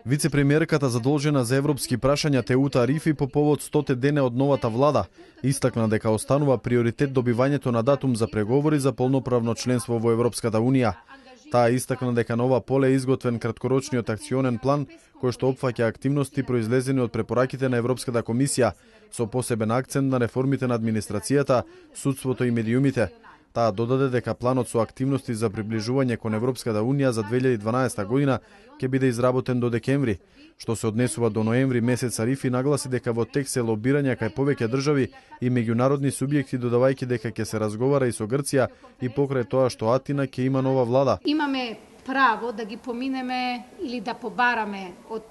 Вице-премиерката задолжена за европски прашања Теута Арифи по повод 100 дене од новата влада истакна дека останува приоритет добивањето на датум за преговори за полноправно членство во Европската Унија. Таа истакна дека на ова поле е изготвен краткорочниот акционен план кој што опфаќа активности произлезени од препораките на Европската комисија со посебен акцент на реформите на администрацијата, судството и медиумите. Таа додаде дека планот со активности за приближување кон Европската Унија за 2012 година ќе биде изработен до декември. Што се однесува до ноември месец, Арифи нагласи дека во текст е лобирање кај повеќе држави и меѓународни субјекти, додавајќи дека ќе се разговара и со Грција и покрај тоа што Атина ќе има нова влада. Имаме право да ги поминеме или да побараме од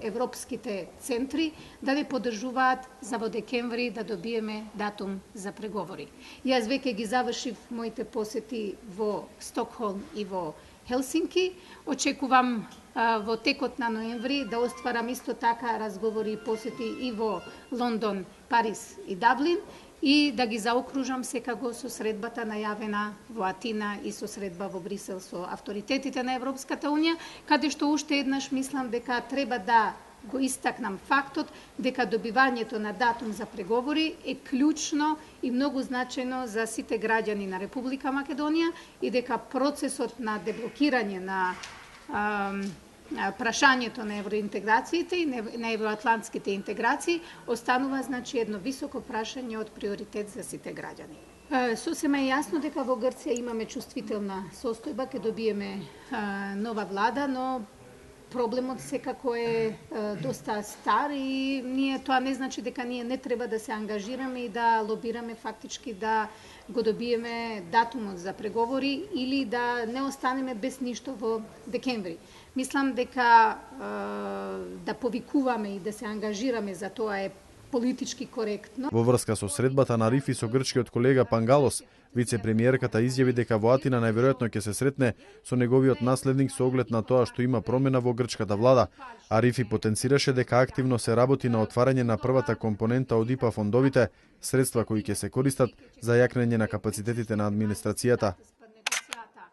европските центри да ви поддржуваат за во декември да добиеме датум за преговори. Јас веќе ги завршив моите посети во Стокхолм и во Хелсинки. Очекувам во текот на ноември да остварам исто така разговори и посети и во Лондон, Париз и Даблин и да ги заокружам секако со средбата најавена во Атина и со средба во Брисел со авторитетите на Европската Унија, каде што уште еднаш мислам дека треба да го истакнам фактот дека добивањето на датум за преговори е клучно и многу значајно за сите граѓани на Република Македонија и дека процесот на деблокирање на прашањето на евроинтеграциите и на евроатлантските интеграции останува значи едно високо прашање од приоритет за сите граѓани. Сосема е јасно дека во Грција имаме чувствителна состојба, ќе добиеме нова влада, но проблемот секако е доста стар и тоа не значи дека ние не треба да се ангажираме и да лобираме фактички да го добиеме датумот за преговори или да не останеме без ништо во декември. Мислам дека да повикуваме и да се ангажираме за тоа е политички коректно. Во врска со средбата на Арифи со грчкиот колега Пангалос, вице-премиерката изјави дека во Атина најверојатно ќе се сретне со неговиот наследник со оглед на тоа што има промена во грчката влада. Арифи потенцираше дека активно се работи на отварање на првата компонента од ИПА фондовите, средства кои ќе се користат за јакнење на капацитетите на администрацијата.